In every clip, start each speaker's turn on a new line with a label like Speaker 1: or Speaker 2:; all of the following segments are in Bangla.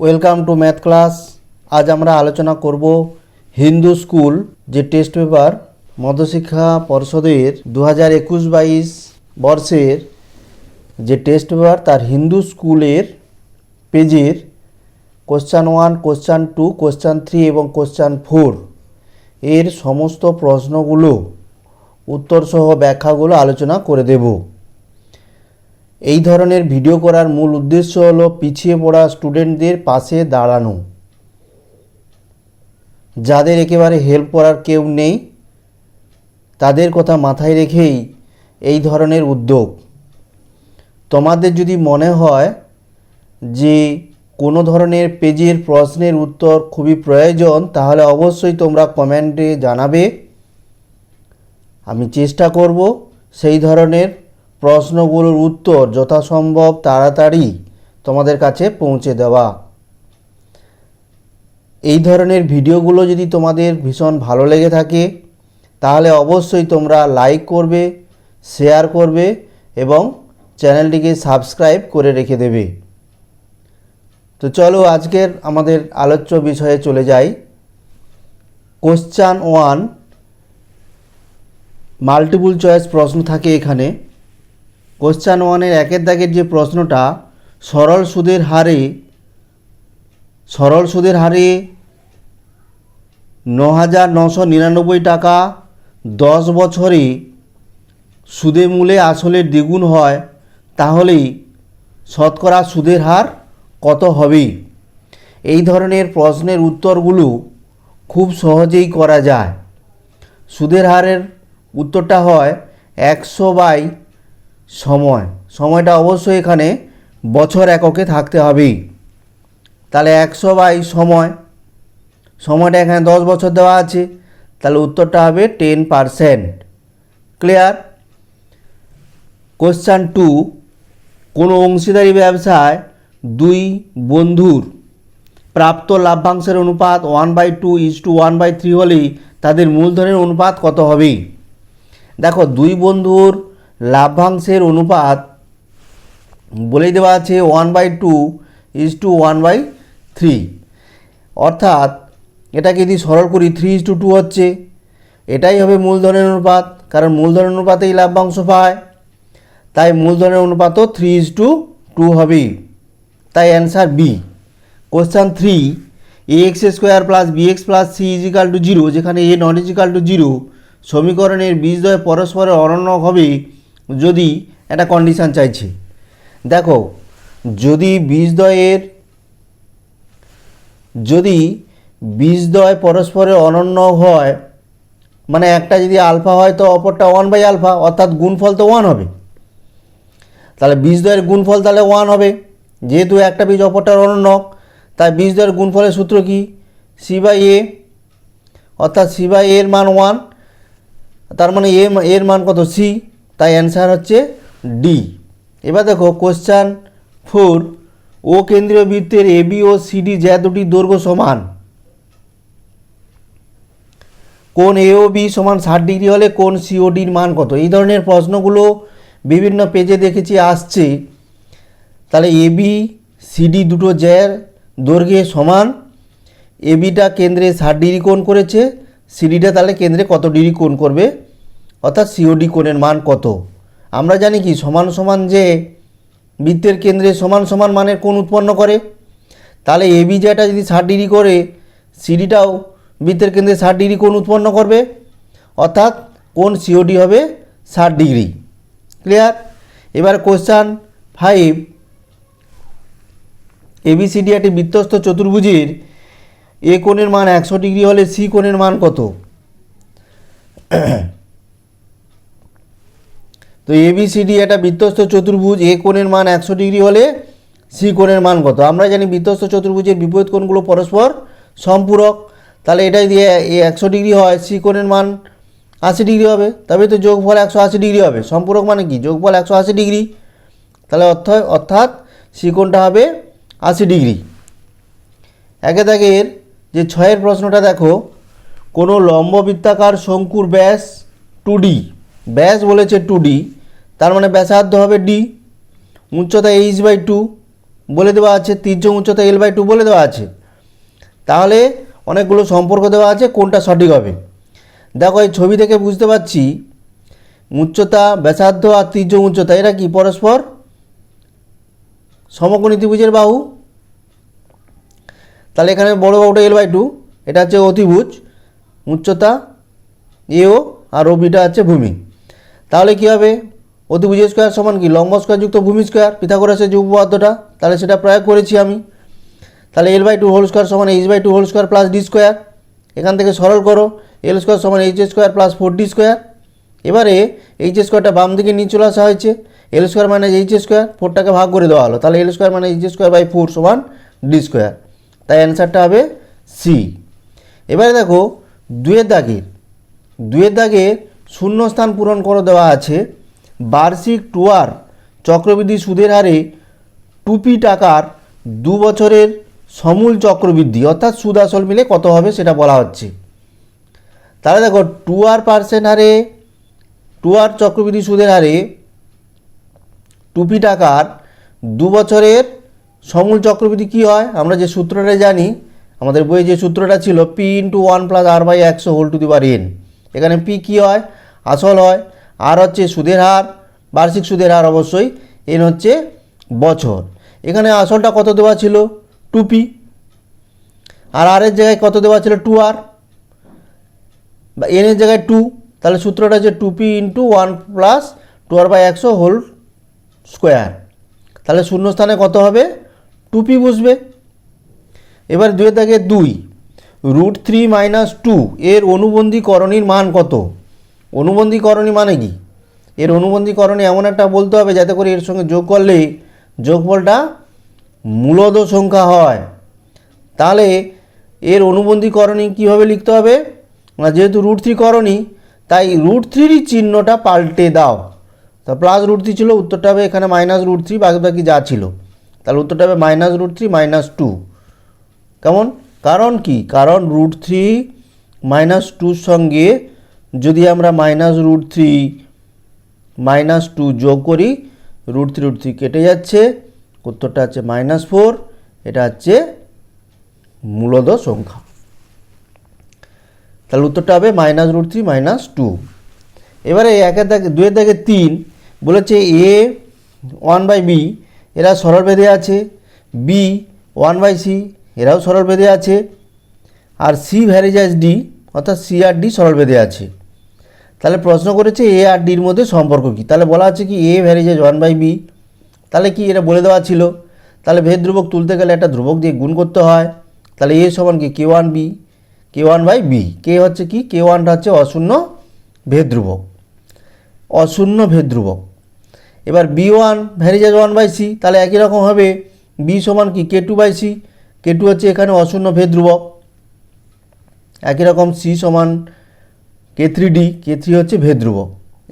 Speaker 1: Welcome to math class. আজ আমরা আলোচনা করব হিন্দু স্কুল যে টেস্ট পেপার মধ্যশিক্ষা পর্ষদের 2021-22 বর্ষের যে টেস্ট পেপার তার হিন্দু স্কুলের পেজের কোশ্চান 1, কোশ্চান 2, কোশ্চান 3 এবং কোশ্চান 4 এর সমস্ত প্রশ্নগুলো উত্তরসহ ব্যাখ্যাগুলো আলোচনা করে দেব। এই ধরনের ভিডিও করার মূল উদ্দেশ্য হলো পিছিয়ে পড়া স্টুডেন্টদের পাশে দাঁড়ানো। যাদের একেবারে হেল্প করার কেউ নেই তাদের কথা মাথায় রেখেই এই ধরনের উদ্যোগ। তোমাদের যদি মনে হয় যে কোনো ধরনের পেজের প্রশ্নের উত্তর খুবই প্রয়োজন তাহলে অবশ্যই তোমরা কমেন্টে জানাবে। আমি চেষ্টা করব সেই ধরনের প্রশ্নগুলোর উত্তর যথাসম্ভব তাড়াতাড়ি তোমাদের কাছে পৌঁছে দেওয়া। এই ধরনের ভিডিওগুলো যদি তোমাদের ভীষণ ভালো লেগে থাকে তাহলে অবশ্যই তোমরা লাইক করবে, শেয়ার করবে এবং চ্যানেলটিকে সাবস্ক্রাইব করে রেখে দেবে। তো চলো আজকের আমাদের আলোচ্য বিষয়ে চলে যাই। কোশ্চান 1 মাল্টিপল চয়েস প্রশ্ন থাকে এখানে। কোশ্চান 1-এর 1-এর দাগের যে প্রশ্নটা, সরল সুদের হারে 9,999 টাকা 10 বছরে সুদে মূলে আসলের দ্বিগুণ হয় তাহলেই শতকরা সুদের হার কত হবে? এই ধরনের প্রশ্নের উত্তরগুলো খুব সহজেই করা যায়। সুদের হারের উত্তরটা হয় 100/, সময়টা অবশ্যই এখানে বছর এককে থাকতে হবে। তাহলে 100/, সময়টা এখানে 10 বছর দেওয়া আছে, তাহলে উত্তরটা হবে 10%। ক্লিয়ার? কোশ্চান 2 কোনো অংশীদারি ব্যবসায় দুই বন্ধুর প্রাপ্ত লাভ্যাংশের অনুপাত 1/2:1/3 হলেই তাদের মূলধনের অনুপাত কত হবে? দেখো, দুই বন্ধুর লাভ্যাংশের অনুপাত বলেই দেওয়া আছে 1/2:1/3, অর্থাৎ এটাকে যদি সরল করি 3:2 হচ্ছে। এটাই হবে মূলধনের অনুপাত, কারণ মূলধনের অনুপাতেই লাভ্যাংশ পায়, তাই মূলধনের অনুপাতও 3:2 হবে। তাই answer B. Question 3 ax² + bx + c = 0, যেখানে a ≠ 0 সমীকরণের বীজদ্বয় পরস্পরের অনন্য হবে যদি একটা কন্ডিশান চাইছে। দেখো, যদি বীজদ্বয় পরস্পরের অনন্য হয়, মানে একটা যদি আলফা হয় তো অপরটা 1/α, অর্থাৎ গুণফল তো 1 হবে। তাহলে বীজদ্বয়ের গুণফল তাহলে 1 হবে, যেহেতু একটা বীজ অপরটার অনন্যক, তাই বীজদ্বয়ের গুণফলের সূত্র কি? c/a, অর্থাৎ c/a এর মান 1, তার মানে এর মান কত? c, তাই অ্যান্সার হচ্ছে ডি। এবার দেখো কোশ্চান 4 ও কেন্দ্রীয় বৃত্তের এবি ও সিডি যা দুটি দৈর্ঘ্য সমান, কোণ এ ও বি সমান 60 ডিগ্রি হলে কোণ সিওডির মান কত? এই ধরনের প্রশ্নগুলো বিভিন্ন পেজে দেখেছি আসছে। তাহলে এবি সিডি দুটো জ্যার দৈর্ঘ্যে সমান, এবিটা কেন্দ্রে 60 ডিগ্রি কোণ করেছে, সিডিটা তাহলে কেন্দ্রে কত ডিগ্রি কোণ করবে, অর্থাৎ সিওডি কোণের মান কত? আমরা জানি কি সমান সমান যে বৃত্তের কেন্দ্রে সমান সমান মানের কোণ উৎপন্ন করে, তাহলে এবি যেটা যদি 60 ডিগ্রি করে সিডিটাও বৃত্তের কেন্দ্রে 60 ডিগ্রি কোণ উৎপন্ন করবে, অর্থাৎ কোণ সিওডি হবে 60 ডিগ্রি। ক্লিয়ার? এবার কোশ্চান 5 এবিসিডি একটি বৃত্তস্থ চতুর্ভুজের এ কোণের মান 100 ডিগ্রি হলে সি কোণের মান কত? তো এবিসিডি একটা বৃত্তস্থ চতুর্ভুজ, এ কোণের মান 100 ডিগ্রি হলে সি কোণের মান কত? আমরা জানি বৃত্তস্থ চতুর্ভুজের বিপরীত কোণগুলো পরস্পর সম্পূরক, তাহলে এটাই দিয়ে 100 ডিগ্রি হয়, সি কোণের মান 80 ডিগ্রি হবে, তবে তো যোগফল 180 ডিগ্রি হবে। সম্পূরক মানে কি? যোগফল 180 ডিগ্রি, তাহলে অর্থাৎ সি কোণটা হবে 80 ডিগ্রি। একে দাগের যে 6-এর প্রশ্নটা দেখো, কোনো লম্ব বৃত্তাকার শঙ্কুর ব্যাস 2D, ব্যাস বলেছে 2D, তার মানে ব্যাসার্ধ হবে D, উচ্চতা h/2, বলে দেওয়া আছে, তির্যক উচ্চতা L/2 বলে দেওয়া আছে। তাহলে অনেকগুলো সম্পর্ক দেওয়া আছে, কোনটা সঠিক হবে? দেখো এই ছবি থেকে বুঝতে পারছি উচ্চতা, ব্যাসার্ধ আর তির্যক উচ্চতা এরা কি পরস্পর সমকোণী ত্রিভুজের বাহু। তাহলে এখানে বড় বাহুটা L/2, এটা হচ্ছে অতিভুজ, উচ্চতা AO আর OBটা হচ্ছে ভূমি। তাহলে কি হবে? অতিভুজ স্কোয়ার সমান কি লম্ব স্কোয়ার যুক্ত ভূমি স্কোয়ার, পিথাগোরাসের যে উপপাদ্যটা, তাহলে সেটা প্রয়োগ করেছি আমি। তাহলে L/2 হোল স্কোয়ার সমান H/2 whole square plus d square. এখান থেকে সরল করো, L স্কোয়ার সমান H square plus 4D square. এবারে H স্কোয়ারটা বাম দিকে নিয়ে চলে আসা হয়েছে, L square minus H square, 4টাকে ভাগ করে দেওয়া হলো, তাহলে L square minus H square by 4 সমান ডি স্কোয়ার। তাই অ্যান্সারটা হবে সি। এবারে দেখো দুয়ের দাগের শূন্যস্থান পূরণ করে দেওয়া আছে, বার্ষিক টুয়ার চক্রবৃদ্ধি সুদের হারে 2p টাকার 2 বছরের সমূল চক্রবৃদ্ধি অর্থাৎ সুদ আসল মিলে কত হবে সেটা বলা হচ্ছে। তাহলে দেখো টুয়ার চক্রবৃদ্ধি সুদের হারে 2p টাকার 2 বছরের সমূল চক্রবৃদ্ধি কী হয়? আমরা যে সূত্রটা জানি, আমাদের বইয়ে যে সূত্রটা ছিল p × 1 + r/100 whole to the power n। এখানে p কী হয়? আসল হয়, আর হচ্ছে সুদের হার, বার্ষিক সুদের হার অবশ্যই, n হচ্ছে বছর। এখানে আসলটা কত দেওয়া ছিল? 2p, আর r এর জায়গায় কত দেওয়া ছিল? 2r, বা n এর জায়গায় 2, তাহলে সূত্রটা হচ্ছে 2p × 1 + 2r/100 হোল স্কোয়ার। তাহলে শূন্যস্থানে কত হবে? 2p বসবে। এবার 2 থেকে 2 √3 - 2 এর অনুবন্ধী করণীর মান কত? অনুবন্ধী করণী মানে কি? এর অনুবন্ধী করণী এমন একটা বলতে হবে যাতে করে এর সঙ্গে যোগ করলে যোগফলটা মূলদ সংখ্যা হয়। তাহলে এর অনুবন্ধী করণী কীভাবে লিখতে হবে? না, যেহেতু √3 করণী, তাই √3 চিহ্নটা পাল্টে দাও। তা +√3 ছিল, উত্তরটা হবে এখানে -√3, বাকি যা ছিল, তাহলে উত্তরটা হবে -√3 - 2। কেমন? কারণ কি? কারণ √3 - 2 সঙ্গে যদি আমরা -√3 - 2 যোগ করি, √3 কেটে যাচ্ছে, উত্তরটা হচ্ছে -4। এটা হচ্ছে মূলদ সংখ্যা। তাহলে উত্তরটা হবে -√3 - 2। এবারে 2 থেকে 3 বলেছে a 1/b এরা সরল বেঁধে আছে, b 1/c এরাও সরল বেঁধে আছে, আর c ভ্যারিজাস d অর্থাৎ c আর d সরল বেঁধে আছে। তাহলে প্রশ্ন করেছে a আর ডির মধ্যে সম্পর্ক কী? তাহলে বলা আছে কি a ভ্যারিজাস 1/b, তাহলে কি এটা বলে দেওয়া ছিল। তাহলে ভেদ ধ্রুবক তুলতে গেলে একটা ধ্রুবক দিয়ে গুণ করতে হয়। তাহলে a সমান কি k1b, k1/b, k হচ্ছে কি, k1টা হচ্ছে অশূন্য ভেদ ধ্রুবক। এবার b1 ভ্যারিজাস 1/c, তাহলে একই রকম হবে b সমান কি k2/c, k2 হচ্ছে এখানে অশূন্য ভেদ ধ্রুবক। একই রকম c সমান k3d, k3 হচ্ছে ভেদ ধ্রুবক।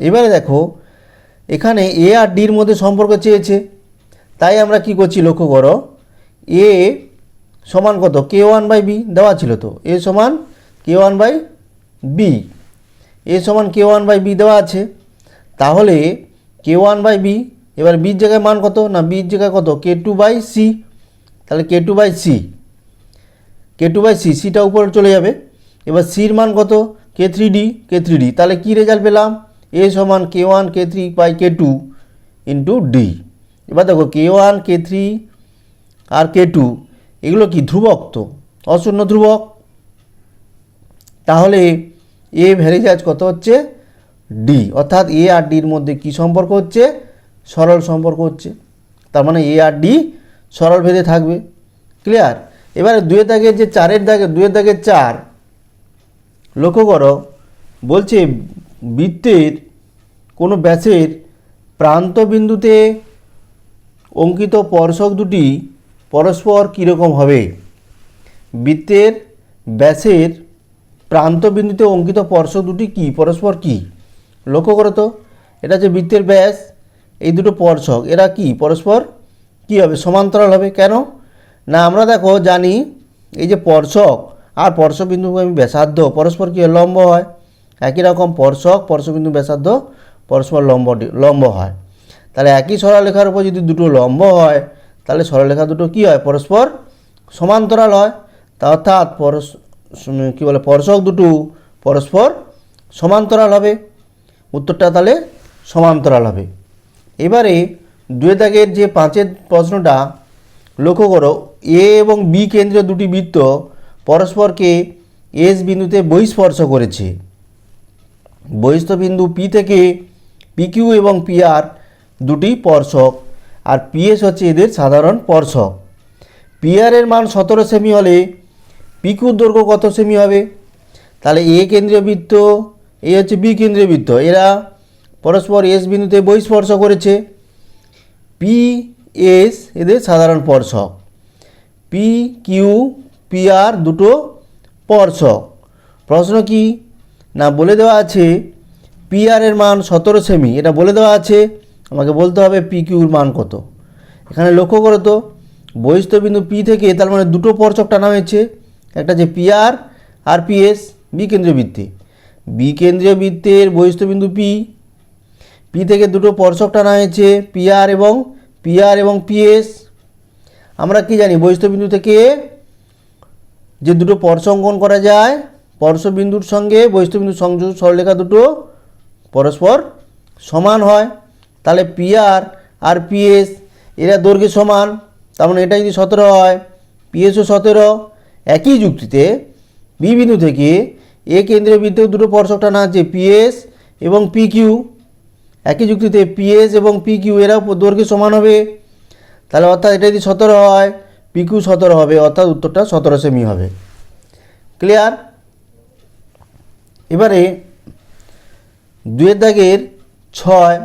Speaker 1: এবারে দেখো এখানে a আর ডির মধ্যে সম্পর্ক চেয়েছে, তাই আমরা কি করছি লক্ষ্য করো, a সমান কত? k1/b দেওয়া ছিল, তো a সমান k1/b, a সমান k1/b দেওয়া আছে। তাহলে k1/b, এবার b এর জায়গায় মান কত? না, b এর জায়গায় কত? k2/c, তাহলে k2/c, সিটা উপরে চলে যাবে। এবার সির মান কত? k3d, তাহলে কি রেজাল্ট পেলাম? a সমান k1 k3/k2 × d। এবার দেখো k1 k3 আর k2 এগুলো কি ধ্রুবক, তো অশূন্য ধ্রুবক। তাহলে a ভ্যারিজাস কত হচ্ছে? d, অর্থাৎ a আর ডির মধ্যে কি সম্পর্ক হচ্ছে? সরল সম্পর্ক হচ্ছে। তার মানে a আর d সরল ভেদে থাকবে। ক্লিয়ার? এবারে 2 দাগের যে 2 দাগের 4 লক্ষ্য করো, বলছে বৃত্তের কোনো ব্যাসের প্রান্ত বিন্দুতে অঙ্কিত স্পর্শক দুটি পরস্পর কীরকম হবে? বৃত্তের ব্যাসের প্রান্ত বিন্দুতে অঙ্কিত স্পর্শক দুটি কি পরস্পর কি? লক্ষ্য করো তো, এটা যে বৃত্তের ব্যাস, এই দুটো স্পর্শক এরা কি পরস্পর কি হবে? সমান্তরাল হবে। কেন না, আমরা দেখো জানি এই যে স্পর্শক আর স্পর্শবিন্দু ব্যাসার্ধ পরস্পর কি লম্ব হয়। একই রকম স্পর্শবিন্দু ব্যাসার্ধ পরস্পর লম্ব হয়। তাহলে একই সরলরেখার উপর যদি দুটো লম্ব হয়, তাহলে সরলরেখা দুটো কী হয়, পরস্পর সমান্তরাল হয়। তা অর্থাৎ কী বলে, স্পর্শক দুটো পরস্পর সমান্তরাল হবে। উত্তরটা তাহলে সমান্তরাল হবে। এবারে 2 দাগের যে 5-এর প্রশ্নটা লক্ষ্য করো, এ এবং বি কেন্দ্রীয় দুটি বৃত্ত পরস্পরকে এস বিন্দুতে বহিঃস্পর্শ করেছে। বহিস্থ বিন্দু পি থেকে পিকিউ এবং পিআর দুটি স্পর্শক, আর পিএস হচ্ছে এদের সাধারণ স্পর্শক। পিআর এর মান 17 সেমি হলে পিকিউর দৈর্ঘ্য কত সেমি হবে? তাহলে এ কেন্দ্রীয় বৃত্ত, এ হচ্ছে বি কেন্দ্রীয় বৃত্ত, এরা পরস্পর এস বিন্দুতে বহিঃস্পর্শ করেছে। পি এস এদের সাধারণ স্পর্শক, পি কিউ পি আর দুটো স্পর্শক। প্রশ্ন কি না, বলে দেওয়া আছে পি আর এর মান 17 সেমি, এটা বলে দেওয়া আছে, আমাকে বলতে হবে পি কিউর মান কত। এখানে লক্ষ্য করো তো, বহিস্থ বিন্দু পি থেকে তার মানে দুটো স্পর্শক টানা হয়েছে, একটা যে P R P S B কেন্দ্রীয় বৃত্তে। বি কেন্দ্রীয় বৃত্তের বহিস্থ বিন্দু পি থেকে দুটো স্পর্শক টানা হয়েছে, পি আর এবং পিএস। আমরা কি জানি, বহিস্থ বিন্দু থেকে যে দুটো স্পর্শ অঙ্কন করা যায়, স্পর্শ বিন্দুর সঙ্গে বহিস্থ বিন্দুর সংযোগ সরলরেখা দুটো পরস্পর সমান হয়। তাহলে পি আর পিএস এরা দৈর্ঘ্যে সমান, তার মানে এটা যদি 17 হয়, পিএসও 17। একই যুক্তিতে বি বিন্দু থেকে এ কেন্দ্রীয় বৃত্তে দুটো স্পর্শক টানা আছে, পিএস এবং পিকিউ। একই যুক্তিতে পিএস এবং পিকিউ এরাও দৈর্ঘ্যে সমান হবে। তাহলে অর্থাৎ এটা যদি 17 হয়, পিকিউ 17 হবে, অর্থাৎ উত্তরটা 17 সেমি হবে। ক্লিয়ার? এবারে 2 দাগের 6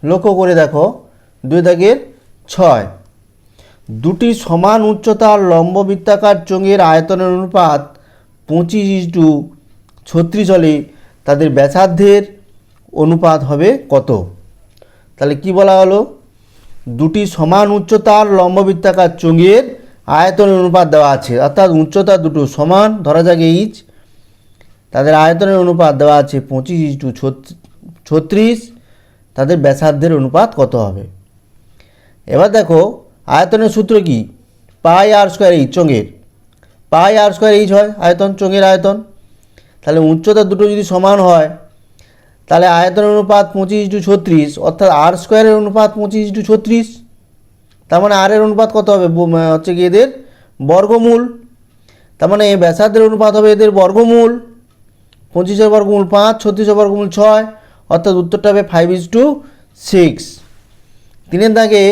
Speaker 1: লক্ষ্য করে দেখো, 2 দাগের 6, দুটি সমান উচ্চতার লম্ব বৃত্তাকার চোঙের আয়তনের অনুপাত 25:36 হলে তাদের ব্যাসার্ধের অনুপাত হবে কত? তাহলে কি বলা হলো, দুটি সমান উচ্চতার লম্ব বৃত্তাকার চোঙের আয়তনের অনুপাত দেওয়া আছে, অর্থাৎ উচ্চতা দুটো সমান, ধরা যাক এইচ, তাদের আয়তনের অনুপাত দেওয়া আছে 25:36, তাদের ব্যাসার্ধের অনুপাত কত হবে? এবার দেখো আয়তনের সূত্র কি, পাই আর স্কোয়ার এইচ, চোঙের পাই আর স্কোয়ার এইচ হয় আয়তন, চোঙের আয়তন। তাহলে উচ্চতা দুটো যদি সমান হয়, তাহলে আয়তনের অনুপাত 25:36, অর্থাৎ আর স্কোয়ারের অনুপাত 25:36, তার মানে আর এর অনুপাত কত হবে, হচ্ছে কি এদের বর্গমূল। তার মানে ব্যাসার্ধের অনুপাত হবে এদের বর্গমূল, 25-এর বর্গমূল 5, 36-এর বর্গমূল 6, অর্থাৎ উত্তরটা হবে 5:6। 3 দাগে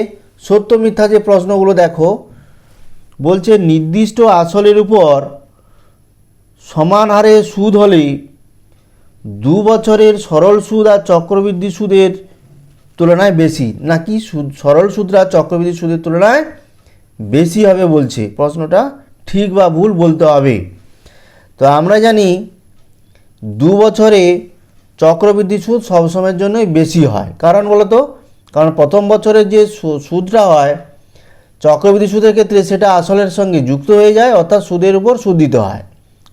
Speaker 1: সত্য মিথ্যা যে প্রশ্নগুলো দেখো, বলছে নির্দিষ্ট আসলের উপর সমান হারে সুদ হলে 2 বছরের সরল সুদ আর চক্রবৃদ্ধি সুদের তুলনায় বেশি, নাকি সরল সুদরা চক্রবৃদ্ধি সুদের তুলনায় বেশি হবে বলছে। প্রশ্নটা ঠিক বা ভুল বলতে হবে। তো আমরা জানি 2 বছরে চক্রবৃদ্ধি সুদ সবসময়ের জন্যই বেশি হয়। কারণ বলো তো, কারণ প্রথম বছরের যে সুদটা হয় চক্রবৃদ্ধি সুদের ক্ষেত্রে সেটা আসলের সঙ্গে যুক্ত হয়ে যায়, অর্থাৎ সুদের উপর সুদ দিতে হয়।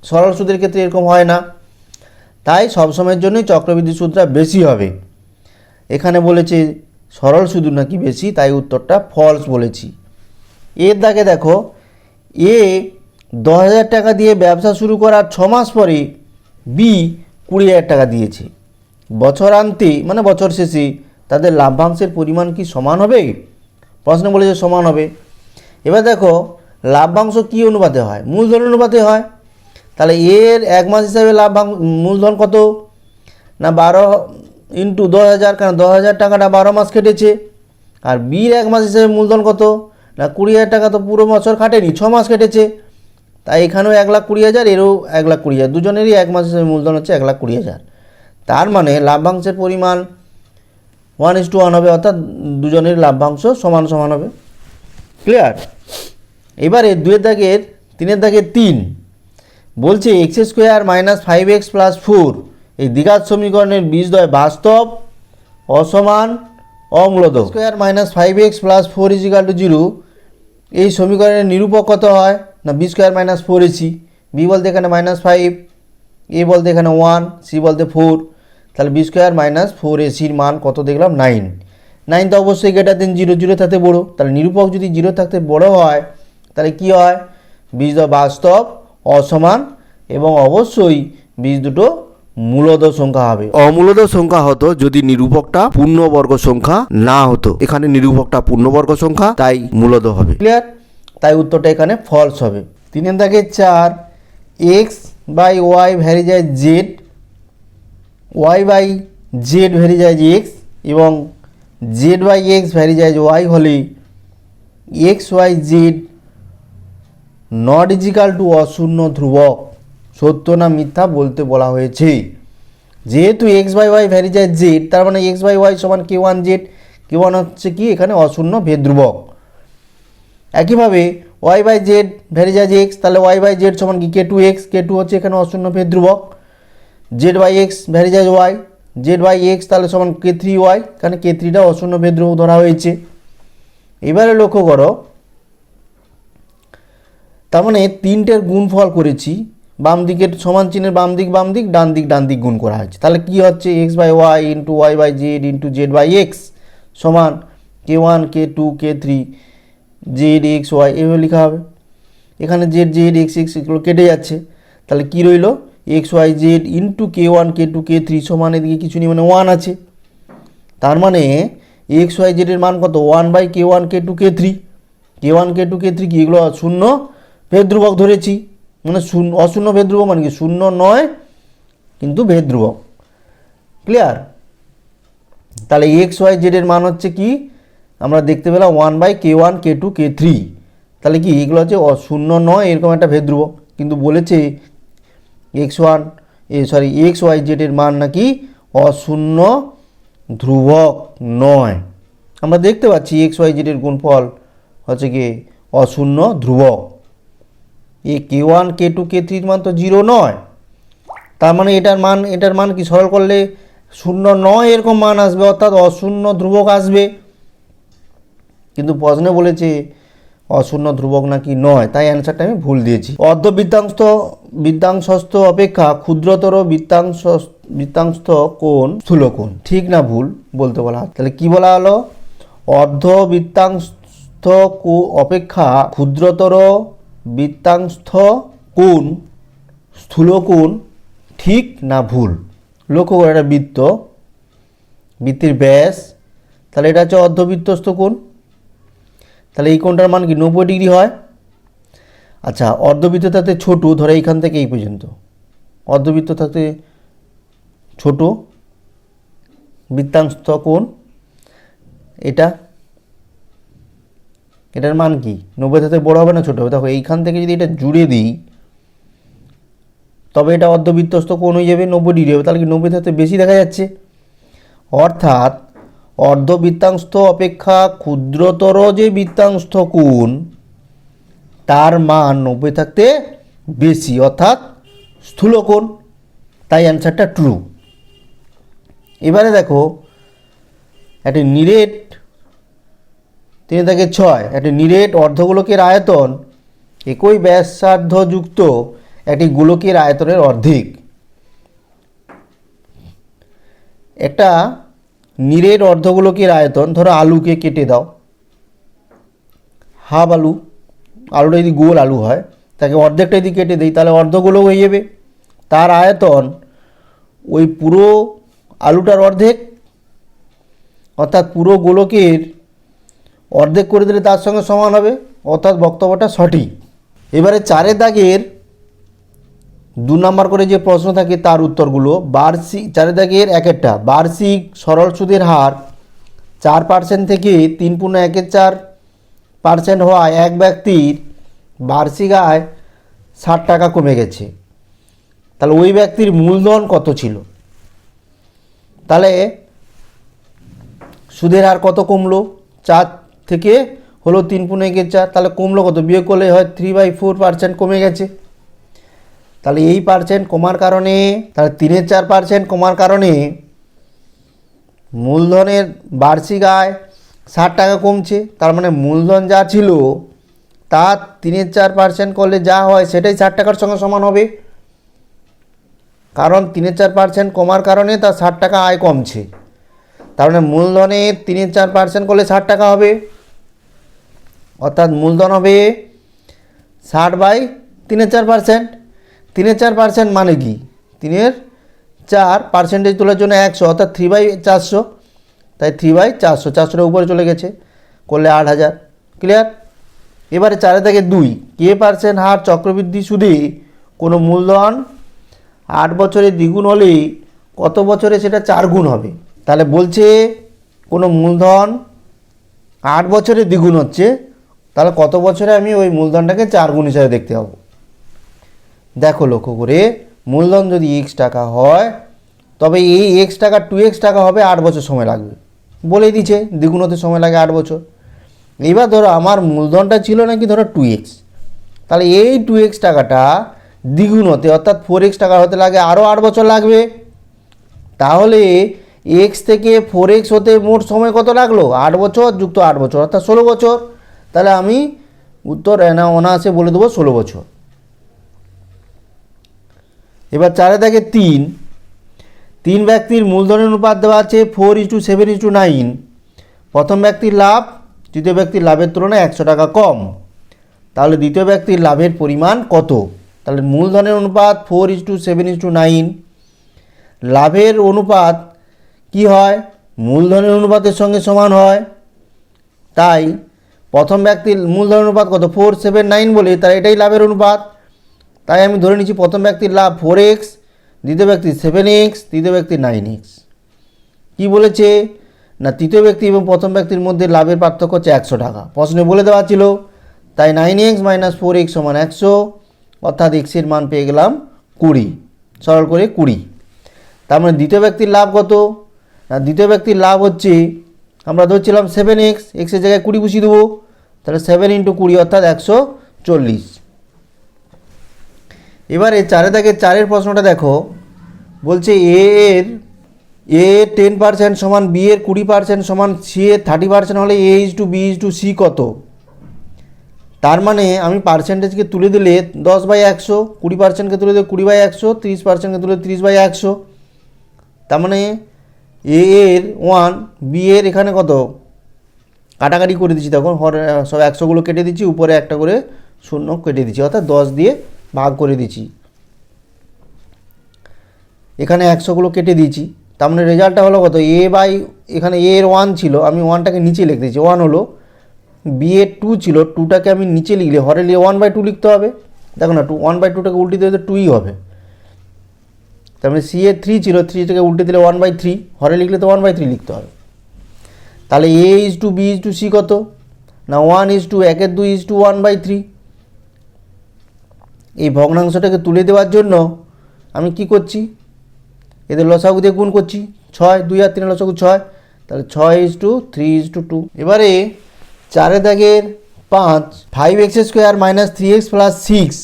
Speaker 1: সরল সুদের ক্ষেত্রে এরকম হয় না, তাই সবসময়ের জন্যই চক্রবৃদ্ধি সুদটা বেশি হবে। এখানে বলেছে সরল সুদ নাকি বেশি, তাই উত্তরটা ফলস বলেছি। এর দাগে দেখো, এ 10,000 টাকা দিয়ে ব্যবসা শুরু করার 6 মাস পরে বি 20,000 টাকা দিয়েছে। বছরান্তে মানে বছর শেষে তাদের লাভ্যাংশের পরিমাণ কি সমান হবে? প্রশ্ন বলেছে সমান হবে। এবার দেখো লাভ্যাংশ কী অনুপাতে হয়, মূলধন অনুপাতে হয়। তাহলে এর 1 মাস হিসাবে মূলধন কত না 12 × 10,000, কারণ 10,000 টাকাটা 12 মাস কেটেছে। আর বির 1 মাস হিসাবে মূলধন কত না 20,000 টাকা, তো পুরো বছর কাটেনি, 6 মাস কেটেছে। তাই এখানেও 1,20,000, এরও 1,20,000, দুজনেরই 1 মাস হিসাবে মূলধন হচ্ছে 1,20,000। তার মানে লাভ্যাংশের পরিমাণ 1:1 হবে, অর্থাৎ দুজনের লাভ্যাংশ সমান সমান হবে। ক্লিয়ার? এবারে 2 দাগের 3 দাগের 3 বলছে x² - 5x + 4 এই দ্বিঘাত সমীকরণের বীজদ্বয় বাস্তব, অসমান, অমূলদ। স্কোয়ার - 5x + 4 = 0 এই সমীকরণের নিরূপক কত হয় না b² - 4ac। b বলতে এখানে -5, a বলতে এখানে 1, c বলতে 4। তাহলে b² - 4ac মান কত দেখলাম 9। 9 তো অবশ্যই গ্রেটার দেন 0, 0 থাকতে বড়ো। তাহলে নিরূপক যদি 0 থাকতে বড় হয় তাহলে কি হয়, বীজ বাস্তব অসমান এবং অবশ্যই বীজ দুটো মূলদ সংখ্যা হবে। অমূলদ সংখ্যা হতো যদি নিরূপকটা পূর্ণবর্গ সংখ্যা না হতো। এখানে নিরূপকটা পূর্ণবর্গ সংখ্যা, তাই মূলদ হবে। ক্লিয়ার? তাই উত্তরটা এখানে ফলস হবে। 3 দাগে 4 এক্স বাই ওয়াই ভ্যারি যায় z, y by z vary যায় এক্স এবং জেড বাই এক্স ভ্যারি যায় ওয়াই হলে x y z not equal to অশূন্য ধ্রুবক। সত্য না মিথ্যা বলতে বলা হয়েছে। যেহেতু এক্স বাই ওয়াই ভ্যারি যায় জেড, তার মানে এক্স বাই ওয়াই সমান k one z. K one হচ্ছে কি এখানে অশূন্য ভেদ ধ্রুবক। একইভাবে ওয়াই বাই জেড ভ্যারি যায় এক্স, তাহলে ওয়াই বাই জেড সমান কি কে টু এক্স। কে টু হচ্ছে এখানে অশূন্য ভেদ ধ্রুবক। জেড বাই এক্স ভ্যারি যায় ওয়াই, জেড বাই এক্স তাহলে সমান কে থ্রি ওয়াই, এখানে কে থ্রিটা অশূন্য ভেদ ধ্রুবক ধরা হয়েছে। এবারে লক্ষ্য করো, তার মানে তিনটের গুণফল করেছি, বাম দিকের সমান চিহ্নের বাম দিক ডান দিক গুণ করা হয়েছে। তাহলে কি হচ্ছে x by y into y by z into z by x সমান k one k two k three z x y এভাবে লেখা হবে। এখানে জেড এক্স এগুলো কেটে যাচ্ছে, তাহলে কি রইল x y Z into k one k two k three সমান এদিকে কিছু নেই, মানে ওয়ান আছে। তার মানে এক্স ওয়াই জেডের মান কত, one by k one k two k three. K one k two k three কি এগুলো শূন্য ভেদ ধ্রুবক ধরেছি, মানে অশূন্য ভেদ ধ্রুবক মানে কি শূন্য নয় কিন্তু ভেদ ধ্রুবক। ক্লিয়ার? তাহলে এক্স ওয়াই জেডের মান হচ্ছে কি আমরা দেখতে পেলাম one by k one k two k three. তাহলে কি এগুলো হচ্ছে শূন্য নয় এরকম একটা ভেদ ধ্রুবক, কিন্তু বলেছে এক্স ওয়াই জেডের মান নাকি অশূন্য ধ্রুবক নয়। আমরা দেখতে পাচ্ছি এক্স ওয়াই জেডের গুণফল হচ্ছে কি অশূন্য ধ্রুবক। এই কে ওয়ান কে টু কে থ্রির মান তো 0 নয়, তার মানে এটার মান কি সরল করলে শূন্য নয় এরকম মান আসবে, অর্থাৎ অশূন্য ধ্রুবক আসবে। কিন্তু প্রশ্নে বলেছে অশূন্য ধ্রুবক নাকি নয়, তাই অ্যান্সারটা আমি ভুল দিয়েছি। অর্ধ বৃত্তাংশস্থ অপেক্ষা ক্ষুদ্রতর বৃত্তাংশস্থ কোণ স্থূল কোণ, ঠিক না ভুল বলতে বলা। তাহলে কি বলা হলো, অর্ধ বৃত্তাংশস্থ অপেক্ষা ক্ষুদ্রতর বৃত্তাংশস্থ কোণ স্থূল কোণ, ঠিক না ভুল। লক্ষ্য করে একটা বৃত্তির ব্যাস, তাহলে এটা হচ্ছে অর্ধবৃত্তস্থ কোণ, তাহলে এই কোণটার মান কি 90 ডিগ্রি হয়। আচ্ছা, অর্ধবৃত্ত থাকতে ছোট, ধরে এইখান থেকে এই পর্যন্ত অর্ধবৃত্ত থাকতে ছোট বৃত্তাংশস্থ কোণ, এটার মান কি 90 থাকতে বড় হবে না ছোট হবে। দেখো এইখান থেকে যদি এটা জুড়ে দিই তবে এটা অর্ধবৃত্তস্থ কোণ হয়ে যাবে, 90 ডিগ্রি হবে। তাহলে কি 90 থাকতে বেশি দেখা যাচ্ছে, অর্থাৎ অর্ধবৃত্তাংশ অপেক্ষা ক্ষুদ্রতর যে বৃত্তাংশ কোণ তার মান 90 থাকতে বেশি, অর্থাৎ স্থূল কোণ, তাই অ্যান্সারটা ট্রু। এবারে দেখো একটি নিরেট 3-6 একটি নিরেট অর্ধগোলকের আয়তন একই ব্যাসার্ধ যুক্ত একটি গোলকের আয়তনের অর্ধেক। একটা নিরেট অর্ধগোলকের আয়তন, ধরো আলুকে কেটে দাও, হাফ আলুটা যদি গোল আলু হয় তাকে অর্ধেকটা যদি কেটে দিই তাহলে অর্ধগোলক হয়ে যাবে। তার আয়তন ওই পুরো আলুটার অর্ধেক, অর্থাৎ পুরো গোলকের অর্ধেক করে দিলে তার সঙ্গে সমান হবে, অর্থাৎ বক্তব্যটা সঠিক। এবারে 4 দাগের 2 নম্বর করে যে প্রশ্ন থাকে তার উত্তরগুলো, 4 দাগের একটা বার্ষিক সরল সুদের হার 4% থেকে 3.14% হওয়ায় এক ব্যক্তির বার্ষিক আয় 60 টাকা কমে গেছে। তাহলে ওই ব্যক্তির মূলধন কত ছিল? তাহলে সুদের হার কত কমলো, 4 থেকে হলো 3.14, তাহলে কমলো কত, বিয়োগ করলে হয় 3/4% কমে গেছে। তাহলে এই পার্সেন্ট কমার কারণে, তাহলে 3/4% কমার কারণে মূলধনের বার্ষিক আয় 60 টাকা কমছে। তার মানে মূলধন যা ছিল তার 3/4% করলে যা হয় সেটাই 60 টাকার সঙ্গে সমান হবে, কারণ 3/4% কমার কারণে তার 60 টাকা আয় কমছে। তার মানে মূলধনের 3/4% করলে 60 টাকা হবে, অর্থাৎ মূলধন হবে 60/3/4%। 3/4% মানে কি, 3/4 তোলার জন্য 100, অর্থাৎ 3/400, তাই 3/400, 400টার উপরে চলে গেছে, করলে 8000। ক্লিয়ার? এবারে 4 থেকে 2, K% হার চক্রবৃদ্ধি সুদে কোনো মূলধন 8 বছরে দ্বিগুণ হলে কত বছরে সেটা 4 গুণ হবে? তাহলে বলছে কোনো মূলধন 8 বছরে দ্বিগুণ হচ্ছে, তাহলে কত বছরে আমি ওই মূলধনটাকে 4 গুণ হিসাবে দেখতে পাবো? দেখো লক্ষ্য করে, মূলধন যদি x টাকা হয় তবে এই x টাকা 2x টাকা হবে, 8 বছর সময় লাগবে, বলেই দিচ্ছে দ্বিগুণ হতে সময় লাগে 8 বছর। এবার ধরো আমার মূলধনটা ছিল নাকি ধরো 2x, তাহলে এই 2x টাকাটা দ্বিগুণ হতে অর্থাৎ 4x টাকা হতে লাগে আরও 8 বছর লাগবে। তাহলে x থেকে 4x হতে মোট সময় কত লাগলো? 8 বছর যুক্ত 8 বছর, অর্থাৎ 16 বছর। তাহলে আমি উত্তর অনায়াসে বলে দেবো 16 বছর। এবার 4 থেকে 3 ব্যক্তির মূলধনের অনুপাত দেওয়া আছে 4:7:9। প্রথম ব্যক্তির লাভ তৃতীয় ব্যক্তির লাভের তুলনায় 100 টাকা কম, তাহলে দ্বিতীয় ব্যক্তির লাভের পরিমাণ কত? তাহলে মূলধনের অনুপাত 4:7:9, লাভের অনুপাত কি হয়? মূলধনের অনুপাতের সঙ্গে সমান হয়। তাই প্রথম ব্যক্তির মূলধনের অনুপাত কত? 4:7:9 বলে, তাই এটাই লাভের অনুপাত। তাই আমি ধরে নিচ্ছি প্রথম ব্যক্তির লাভ 4x, দ্বিতীয় ব্যক্তির 7x, তৃতীয় ব্যক্তির 9x। কি বলেছে না, তৃতীয় ব্যক্তি এবং প্রথম ব্যক্তির মধ্যে লাভের পার্থক্য হচ্ছে 100 টাকা, প্রশ্নে বলে দেওয়া ছিল। তাই 9x - 4x = 100, অর্থাৎ x এর মান পেয়ে গেলাম 20, সরল করে 20। তার মানে দ্বিতীয় ব্যক্তির লাভ কত না, দ্বিতীয় ব্যক্তির লাভ হচ্ছে আমরা ধরছিলাম 7x, x এর জায়গায় 20 বসিয়ে দেবো, তাহলে 7 × 20 অর্থাৎ 140। এবারে 4 থেকে 4 প্রশ্নটা দেখো, বলছে এর 10% সমান b এর 20% সমান c এর 30% হলে a:b:c কত? তার মানে আমি পার্সেন্টেজকে তুলে দিলে 10/100, 20%কে তুলে দিলে 20/100, 30%কে তুলে 30/100। তার মানে a এর 1, b এর এখানে কত কাটাকাটি করে দিচ্ছি, তখন সব 100গুলো কেটে দিচ্ছি, উপরে একটা করে শূন্য কেটে দিচ্ছি, অর্থাৎ 10 দিয়ে ভাগ করে দিচ্ছি, এখানে 100গুলো কেটে দিয়েছি। তার মানে রেজাল্টটা হলো কত? এখানে a এর 1 ছিল, আমি 1টাকে নিচে লিখে দিয়েছি, 1 হলো। b এর 2 ছিল, 2টাকে আমি নিচে লিখলে হরে লিখে 1/2 লিখতে হবে। দেখো না, 1/2টাকে উল্টে দিলে তো 2ই হবে। তার মানে c এর 3 ছিল, 3টাকে উল্টে দিলে 1/3, হরে লিখলে তো 1/3 লিখতে হবে। তাহলে a:b:c কত না 1:2 এই ভগ্নাংশটাকে তুলে দেওয়ার জন্য আমি কি করছি, এদের লসাগু দিয়ে গুণ করছি, 6, 2 আর 3 লসাগু 6, তাহলে 6:3:2। এবারে 4 দাগের 5x² - 3x + 6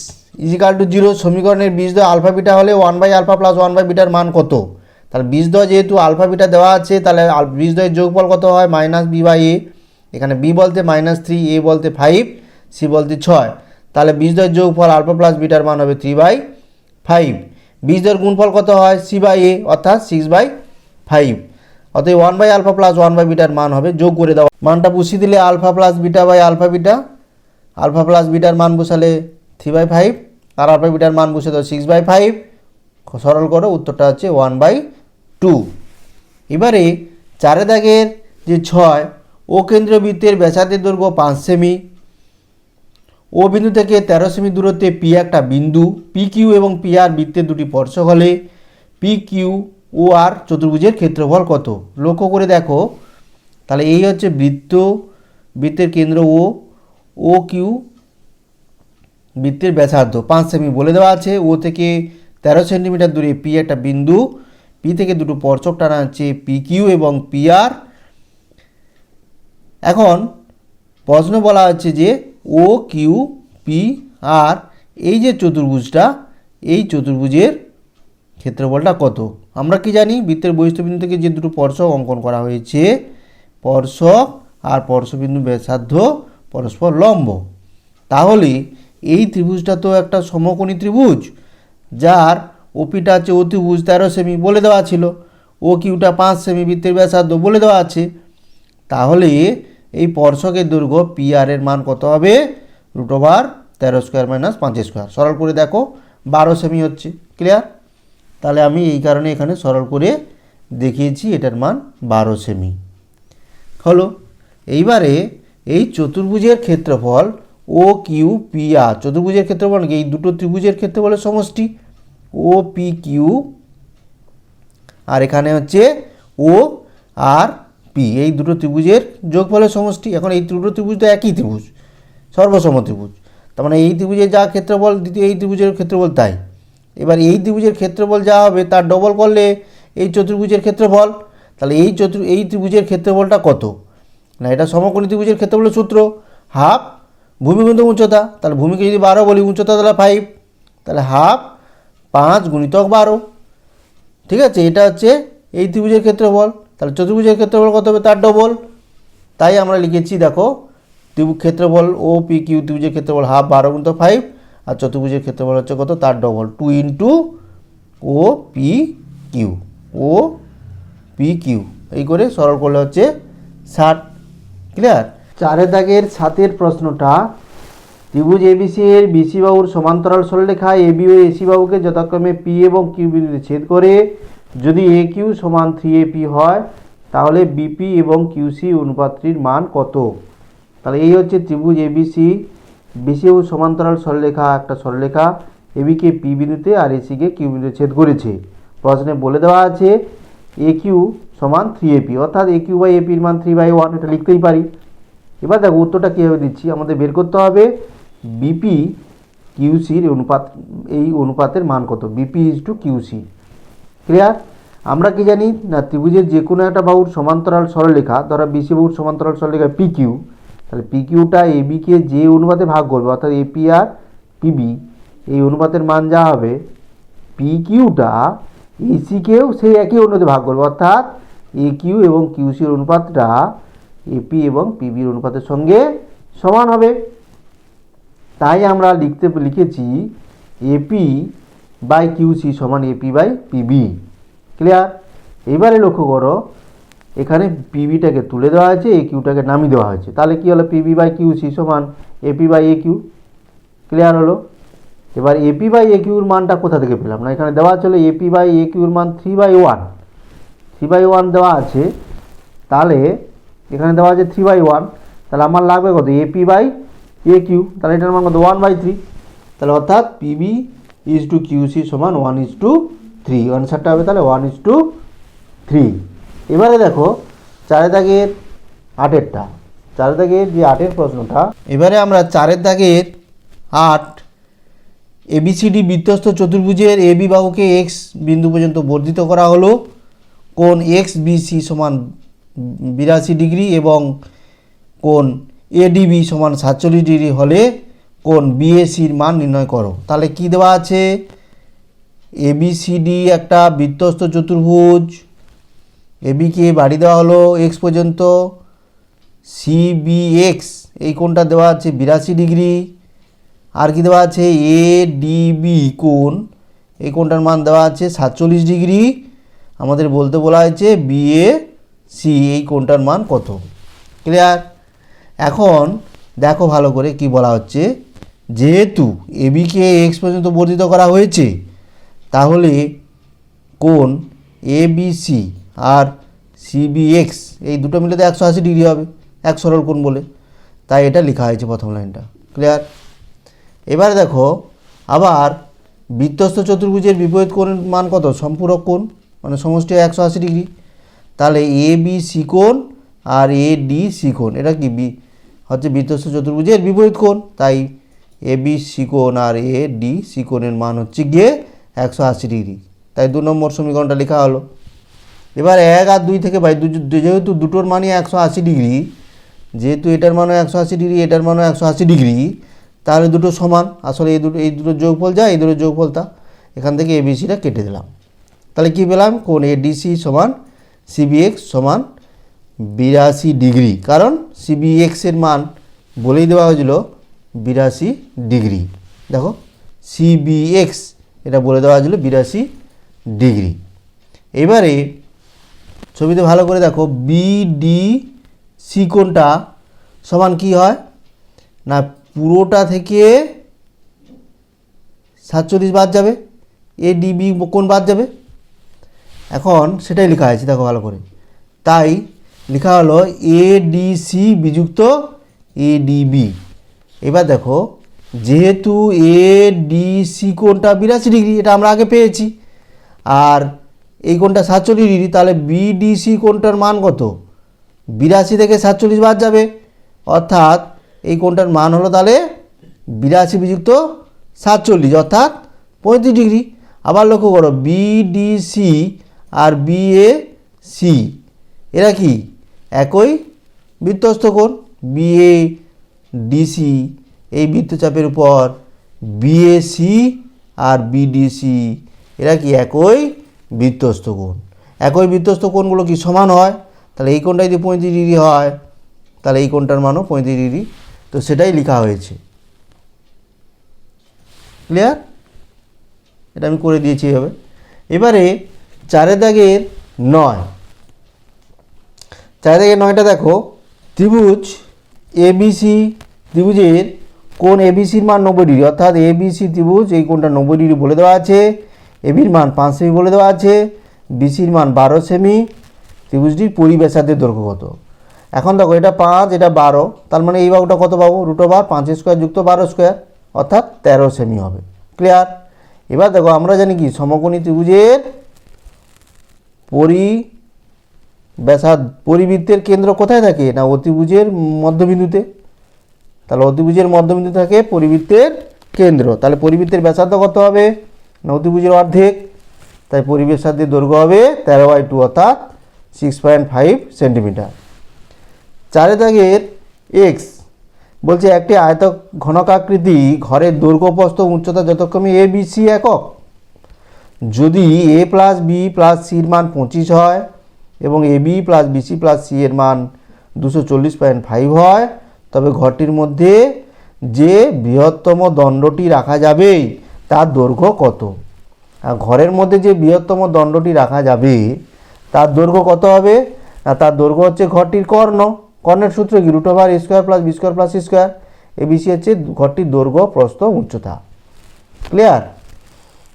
Speaker 1: = 0 সমীকরণের বীজদ্বয় আলফা বিটা হলে 1/α + 1/β মান কত? তাহলে বীজদ্বয় যেহেতু আলফা বিটা দেওয়া আছে, তাহলে বীজদ্বয়ের যোগফল কত হয়? -b/a। এখানে b বলতে -3, a বলতে 5, c বলতে 6, তাহলে বীজদ্বয়ের যোগফল আলফা প্লাস বিটার মান হবে 3/5। বীজদ্বয়ের গুণফল কত হয়? c/a, অর্থাৎ 6/5। অতএব 1/α + 1/β মান হবে, যোগ করে দাও, মানটা বসিয়ে দিলে α + β/α β, আলফা প্লাস বিটার মান বসালে 3/5 আর α বিটার মান বসে দাও 6/5, সরল করো, উত্তরটা হচ্ছে 1/2। এবারে 4 দাগের যে 6, ও কেন্দ্রীয় বৃত্তের ব্যাসার্ধের দৈর্ঘ্য 5 সেমি, ও বিন্দু থেকে 13 সেমি দূরত্বে পি একটা বিন্দু, PQ এবং PR বৃত্তের দুটি স্পর্শক হলে PQOR চতুর্ভুজের ক্ষেত্রফল কত? লক্ষ্য করে দেখো, তাহলে এই হচ্ছে বৃত্তের কেন্দ্র OQ বৃত্তের ব্যাসার্ধ 5 সেমি বলে দেওয়া আছে, ও থেকে 13 সেন্টিমিটার দূরে পি একটা বিন্দু, পি থেকে দুটো স্পর্শক টানা হচ্ছে PQ এবং PR। এখন প্রশ্ন বলা হচ্ছে যে OQPR এই যে চতুর্ভুজটা, এই চতুর্ভুজের ক্ষেত্রফলটা কত? আমরা কি জানি, বৃত্তের বহিঃস্থবিন্দু থেকে যে দুটো স্পর্শক অঙ্কন করা হয়েছে, স্পর্শক আর স্পর্শবিন্দু ব্যাসার্ধ পরস্পর লম্ব, তাহলে এই ত্রিভুজটা তো একটা সমকোণী ত্রিভুজ, যার ওপিটা হচ্ছে অতিভুজ 13 সেমি বলে দেওয়া ছিল, ও কিউটা 5 সেমি, বৃত্তের ব্যাসার্ধ বলে দেওয়া আছে। তাহলে এই স্পর্শকের দৈর্ঘ্য পি আর এর মান কত হবে? √13² - 5²। সরল করে দেখো 12 সেমি হচ্ছে। ক্লিয়ার? তাহলে আমি এই কারণে এখানে সরল করে দেখিয়েছি এটার মান 12 সেমি হলো। এইবারে এই চতুর্ভুজের ক্ষেত্রফল ও কিউ পি আর, চতুর্ভুজের ক্ষেত্রফল এই দুটো ত্রিভুজের ক্ষেত্রফলের সমষ্টি ও পি কিউ, আর এখানে হচ্ছে ও আর পি, এই দুটো ত্রিভুজের যোগফলের সমষ্টি। এখন এই দুটো ত্রিভুজ তো একই ত্রিভুজ, সর্বসম ত্রিভুজ, তার মানে এই ত্রিভুজের যা ক্ষেত্রফল দ্বিতীয় এই ত্রিভুজের ক্ষেত্রফল তাই। এবার এই ত্রিভুজের ক্ষেত্রফল যা হবে তার ডবল করলে এই চতুর্ভুজের ক্ষেত্রফল, তাহলে এই ত্রিভুজের ক্ষেত্রফলটা কত না? এটা সমকোণী ত্রিভুজের ক্ষেত্রফলের সূত্র হাফ ভূমি গুণিতক উচ্চতা। তাহলে ভূমিকে যদি 12 বলি, উচ্চতা তাহলে 5, তাহলে হাফ 5 × 12। ঠিক আছে, এটা হচ্ছে এই ত্রিভুজের ক্ষেত্রফল। তাহলে চতুর্ভুজের ক্ষেত্রফল কত হবে? তার ডবল। তাই আমরা লিখেছি দেখো ক্ষেত্রফল ও পি কিউ ত্রিভুজের ক্ষেত্রফল হাফ 12 × 5, আর চতুর্ভুজের ক্ষেত্রফল হচ্ছে কত? তার double 2 × O P Q, O P Q. এই করে সরল করলে হচ্ছে 60। ক্লিয়ার? 4 দাগের 7 প্রশ্নটা, ত্রিভুজ এবিসি এর বিসি বাহুর সমান্তরাল সরলরেখা এবি ও এসি বাহুকে যথাক্রমে পি এবং কিউ বিন্দুতে ছেদ করে যদি এ কিউ সমান 3AP হয় তাহলে বিপি এবং কিউসি অনুপাতটির মান কত? তাহলে এই হচ্ছে ত্রিভুজ এবিসি, বিসি বাহুর সমান্তরাল সরলরেখা, একটা সরলরেখা এবিকে পি বিন্দুতে আর এসিকে কিউ বিন্দুতে ছেদ করেছে। প্রশ্নে বলে দেওয়া আছে এ কিউ সমান 3AP, অর্থাৎ এ কিউ বাই এপির মান 3/1, এটা লিখতেই পারি। এবার দেখো উত্তরটা কীভাবে দিচ্ছি, আমাদের বের করতে হবে বিপি কিউসির অনুপাত, এই অনুপাতের মান কত? BP is to QC. Clear? আমরা কি জানি না, ত্রিভুজের যে কোনো একটা বাহুর সমান্তরাল সরলরেখা, ধরো বিসি বাহুর সমান্তরাল সরলরেখা পি কিউ, তাহলে পি কিউটা এবিকে যে অনুপাতে ভাগ করবে, অর্থাৎ এপি আর পিবি, এই অনুপাতের মান যা হবে, পি কিউটা এসিকেও সেই একই অনুপাতে ভাগ করবে, অর্থাৎ এ কিউ এবং কিউসির অনুপাতটা এপি এবং পিবির অনুপাতের সঙ্গে সমান হবে। তাই আমরা লিখেছি এপি বাই কিউসি সমান এপি বাই পিবি। ক্লিয়ার? এবারে লক্ষ্য করো এখানে পিবিটাকে তুলে দেওয়া হয়েছে, এ কিউটাকে নামিয়ে দেওয়া হয়েছে, তাহলে কি হলো? পিবি বাই কিউসি সমান AP by A Q. Clear হলো? এবার এপি বাই এ কিউর মানটা কোথা থেকে পেলাম? না এখানে দেওয়া ছিল এপি বাই এ কিউর মান 3/1, 3/1 দেওয়া আছে, তাহলে এখানে দেওয়া আছে 3/1, তাহলে আমার লাগবে কত? এপি বাই এ কিউ, তাহলে এটার মান কত? 1/3। তাহলে অর্থাৎ পিবি ইজ টু কিউসি সমান 1:3, আনসারটা হবে তাহলে 1:3। এবারে দেখো 4 দাগের 8এরটা, 4 দাগের যে 8এর প্রশ্নটা, এবারে আমরা 4 দাগের 8, এবিসিডি বৃত্তস্থ চতুর্ভুজের এবি বাহুকে এক্স বিন্দু পর্যন্ত বর্ধিত করা হলো, কোণ এক্স বিসি সমান 82 ডিগ্রি এবং কোণ এডিবি সমান 47 ডিগ্রি হলে কোণ বিএসির মান নির্ণয় করো। তাহলে কি দেওয়া আছে? এবিসিডি একটা বৃত্তস্থ চতুর্ভুজ, এবিকে বাড়ি দেওয়া হলো এক্স পর্যন্ত, সিবিএক্স এই কোণটা দেওয়া আছে 82 ডিগ্রি, আর কি দেওয়া আছে? এডিবি কোণ, এই কোণটার মান দেওয়া আছে 47 ডিগ্রি। আমাদের বলতে বলা হয়েছে বিএসি এই কোণটার মান কত। ক্লিয়ার? এখন দেখো ভালো করে কি বলা হচ্ছে, যেহেতু এবিকে এক্স পর্যন্ত বর্ধিত করা হয়েছে তাহলে কোণ এবিসি আর সিবিএক্স এই দুটো মিলে তো 180 ডিগ্রি হবে, এক সরল কোণ বলে, তাই এটা লেখা হয়েছে প্রথম লাইনটা। ক্লিয়ার? এবারে দেখো আবার বৃত্তস্থ চতুর্ভুজের বিপরীত কোণের মান কত? সম্পূরক কোণ, মানে সমষ্টি 180 ডিগ্রি। তাহলে এ বি সি কোণ আর এ ডি সি কোণ, এটা কি হচ্ছে বৃত্তস্থ চতুর্ভুজের বিপরীত কোণ, তাই এ বি সি কোণ আর এ ডি সি কোণের মান হচ্ছে গিয়ে 180 ডিগ্রি। তাই 2 নম্বর সমীকরণটা লেখা হলো। এবার 1 আর 2 থেকে ভাই যেহেতু দুটোর মানই 180 ডিগ্রি, যেহেতু এটার মানও 180 ডিগ্রি, এটার মানও 180 ডিগ্রি, তাহলে দুটো সমান। আসলে এই দুটো যোগফল যা, এই দুটো যোগফল তা, এখান থেকে এবিসিটা কেটে দিলাম। তাহলে কি পেলাম? কোণ এডিসি সমান সিবিএক্স সমান 82 ডিগ্রি, কারণ সিবিএক্সের মান বলেই দেওয়া হয়েছিল 82 ডিগ্রি। দেখো সিবিএক্স এটা বলে দেওয়া হয়েছিল 82 ডিগ্রি। এবারে ছবিতে ভালো করে দেখো, বিডিসি কোণটা সমান কি হয় না, পুরোটা থেকে 47 বাদ যাবে, এডিবি কোণ বাদ যাবে। এখন সেটাই লেখা আছে দেখো ভালো করে, তাই লেখা হলো এডিসি বিযুক্ত এডিবি। এবার দেখো, যেহেতু এডিসি কোণটা 82 ডিগ্রি, এটা আমরা আগে পেয়েছি, আর এই কোণটা 47 ডিগ্রি, তাহলে বিডিসি কোণটার মান কত, 82 থেকে 47 বাদ যাবে, অর্থাৎ এই কোণটার মান হলো তাহলে 82 বিযুক্ত 47 অর্থাৎ 35 ডিগ্রি। আবার লক্ষ্য করো, বিডিসি আর বিএসি এরা কি একই বৃত্তস্থ কোণ। বিএডিসি এই বৃত্তচাপের উপর, বিএসি আর বিডিসি এরা কি একই বৃত্তস্থ কোণ। একই বৃত্তস্থ কোণগুলো কি সমান হয়, তাহলে এই কোণটা যদি 35 ডিগ্রি হয়, তাহলে এই কোণটার মানও 35 ডিগ্রি। তো সেটাই লেখা হয়েছে। ক্লিয়ার? এটা আমি করে দিয়েছি এভাবে। এবারে 4 দাগের 9, 4 দাগের 9টা দেখো, ত্রিভুজ এবিসি, ত্রিভুজের কোণ এবিসির মান 90 ডিগ্রি, অর্থাৎ এবিসি ত্রিভুজ এই কোণটা 90 ডিগ্রি বলে দেওয়া আছে, এবির মান 5 সেমি বলে দেওয়া আছে, বিসির মান 12 সেমি, ত্রিভুজটির পরিব্যাসার্ধের দৈর্ঘ্য কত। এখন দেখো, এটা 5 এটা 12, তার মানে এই বাহুটা কত পাবো, √5 স্কোয়ার যুক্ত 12 স্কোয়ার অর্থাৎ 13 সেমি হবে। ক্লিয়ার? এবার দেখো, আমরা জানি কি সমকোণী ত্রিভুজের পরিবৃত্তের কেন্দ্র কোথায় থাকে না, অতিভুজের মধ্যবিন্দুতে। তাহলে অতিভুজের মধ্যবিন্দু থাকে পরিবৃত্তের কেন্দ্র, তাহলে পরিবৃত্তের ব্যাসার্ধ কত হবে না, অতিভুজের অর্ধেক, তাই পরিব্যাসার্ধের দৈর্ঘ্য হবে 13/2 অর্থাৎ 6.5 সেন্টিমিটার। 4 দাগের এক্স বলছে, একটি আয়ত ঘনকাকৃতি ঘরের দৈর্ঘ্য প্রস্থ উচ্চতা যথাক্রমে এ বি সি একক, যদি এ প্লাস বি প্লাস সির মান 25 হয় এবং a b plus b c plus c এর মান 240.5 হয়, তবে ঘরটির মধ্যে যে বৃহত্তম দণ্ডটি রাখা যাবে তার দৈর্ঘ্য কত। আর ঘরের মধ্যে যে বৃহত্তম দণ্ডটি রাখা যাবে তার দৈর্ঘ্য কত হবে না, তার দৈর্ঘ্য হচ্ছে ঘরটির কর্ণ। কর্ণের সূত্র কি, √a² plus b square plus c square. ABC হচ্ছে ঘরটির দৈর্ঘ্য প্রস্থ উচ্চতা। ক্লিয়ার?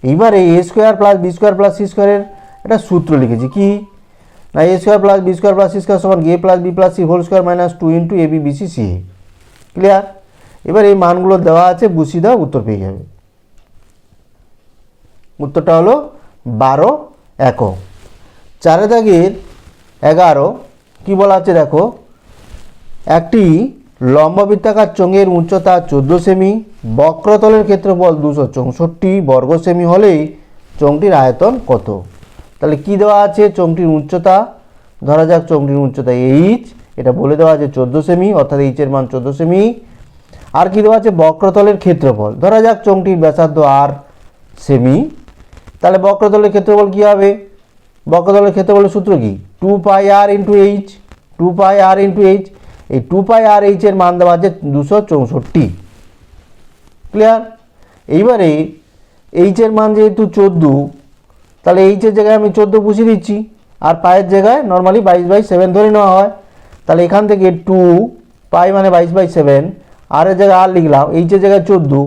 Speaker 1: এইবারে a² plus b square plus c স্কোয়ারের একটা সূত্র লিখেছি কি না, a² plus b square plus c square সমান a plus b plus c whole square minus 2 into a b b c c. Clear? এবার এই মানগুলো দেওয়া আছে, বসিয়ে দাও, উত্তর পেয়ে যাবে। উত্তরটা হলো 12 একক। 4 দাগের 11 কি বলা আছে দেখো, একটি লম্ববৃত্তাকার চোঙের উচ্চতা 14 সেমি, বক্রতলের ক্ষেত্রফল 264 বর্গ সেমি হলেই চোঙটির আয়তন কত। তাহলে কি দেওয়া আছে, চোঙটির উচ্চতা, ধরা যাক চোঙটির উচ্চতা এইচ, এটা বলে দেওয়া আছে 14 সেমি অর্থাৎ এইচের মান 14 সেমি। আর কি দেওয়া আছে, বক্রতলের ক্ষেত্রফল, ধরা যাক চোঙটির ব্যাসার্ধ আর সেমি, তাহলে বক্রতলের ক্ষেত্রফল কী হবে, বক্রতলের ক্ষেত্রফলের সূত্র কি, 2πr into H, 2πr into H. এই 2πr এইচের মান দেওয়া আছে 264। ক্লিয়ার? এইবারে এইচের মান যেহেতু 14, তাহলে এইচের জায়গায় আমি 14 বসিয়ে দিচ্ছি, আর পায়ের জায়গায় নর্মালি 22/7 ধরে নেওয়া হয়। তাহলে এখান থেকে 2π মানে 22/7, আর এর জায়গায় আর লিখলাম, এইচের জায়গায় 14,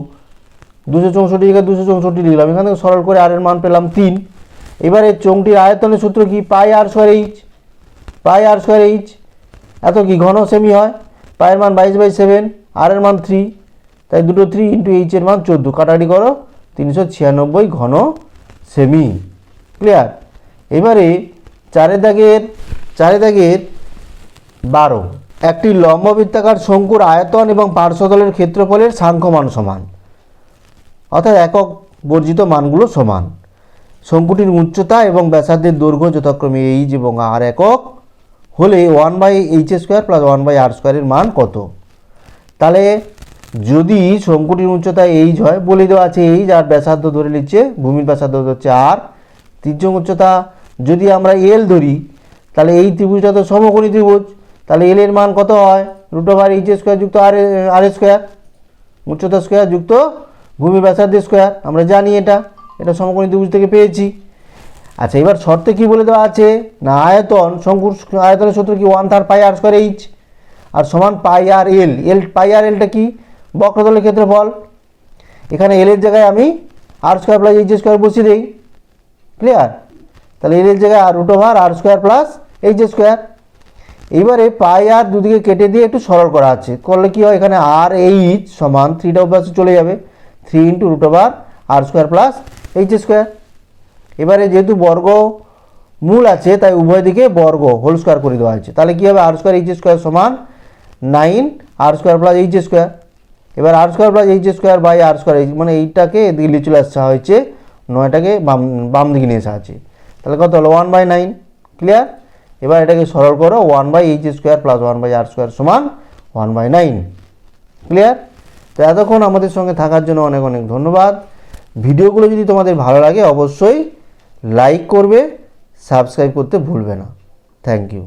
Speaker 1: 264 জায়গায় 264 লিখলাম, এখান থেকে সরল করে আর এর মান পেলাম 3। এবারে চোঙটির আয়তনের সূত্র কি, πr² এইচ, πr² এইচ, এত কি ঘন সেমি হয়, পায়ের মান 22/7, আর এর মান 3, তাই দুটো 3 ইন্টু এইচের মান 14, কাটাকাটি করো 396 ঘন সেমি। ক্লিয়ার? এবারে 4 দাগের 12, একটি লম্ববৃত্তাকার শঙ্কুর আয়তন এবং পার্শ্বতলের ক্ষেত্রফলের সাংখ্যমান সমান, অর্থাৎ একক বর্জিত মানগুলো সমান। শঙ্কুটির উচ্চতা এবং ব্যাসার্ধের দৈর্ঘ্য যথাক্রমে এইচ এবং আর একক হলে 1/h² প্লাস 1/r² এর মান কত। তাহলে যদি শঙ্কুটির উচ্চতা এইচ হয়, বলে দেওয়া আছে এইচ, আর ব্যাসার্ধ ধরে নিচ্ছে, ভূমির ব্যাসার্ধ হচ্ছে আর, তির্যক উচ্চতা যদি আমরা এল ধরি, তাহলে এই ত্রিভুজটা তো সমকোণী ত্রিভুজ, তাহলে এল এর মান কত হয়, √h² যুক্ত আর² উচ্চতা স্কোয়ার যুক্ত ভূমি ব্যাসার্ধের স্কোয়ার। আমরা জানি এটা সমকোণী ত্রিভুজ থেকে পেয়েছি। আচ্ছা, এবার শর্তে কি বলে দেওয়া আছে না আয়তন শঙ্কুর আয়তনের সূত্র কি 1/3 পাই আর স্কোয়ার এইচ আর সমান পাই আর এল। পাই আর এলটা কি বক্রতলের ক্ষেত্রফল। এখানে এল এর জায়গায় আমি আর স্কোয়ার প্লাস এইচ স্কোয়ার বসিয়ে দিই। ক্লিয়ার? তাহলে এল এর জায়গায় আর রুট ওভার আর স্কোয়ার প্লাস এইচ স্কোয়ার। এইবারে পাই আর দুদিকে কেটে দিয়ে একটু সরল করা আছে, করলে কি হয় এখানে আর এইচ সমান 3টা অভ্যাসে চলে যাবে 3 ইন্টু রুট ওভার আর স্কোয়ার প্লাস এইচ স্কোয়ার। এবারে যেহেতু বর্গ মূল আছে তাই উভয় দিকে বর্গ হোল স্কোয়ার করে দেওয়া হয়েছে, তাহলে কী হবে আর স্কোয়ার এইচ স্কোয়ার সমান 9 r square plus h square. এবার r square plus h square by r square h মানে এইটাকে এদিকে নিয়ে চলে আসা হয়েছে, 9টাকে বাম দিকে নিয়ে আসা আছে, তাহলে কত হলো 1/9। ক্লিয়ার? এবার এটাকে সরল করো 1/এইচ স্কোয়ার প্লাস 1/আর স্কোয়ার সমান 1/9। ক্লিয়ার? তো এতক্ষণ আমাদের সঙ্গে থাকার জন্য অনেক অনেক ধন্যবাদ। ভিডিওগুলো যদি তোমাদের ভালো লাগে অবশ্যই লাইক করবে, সাবস্ক্রাইব করতে ভুলবে না। Thank you.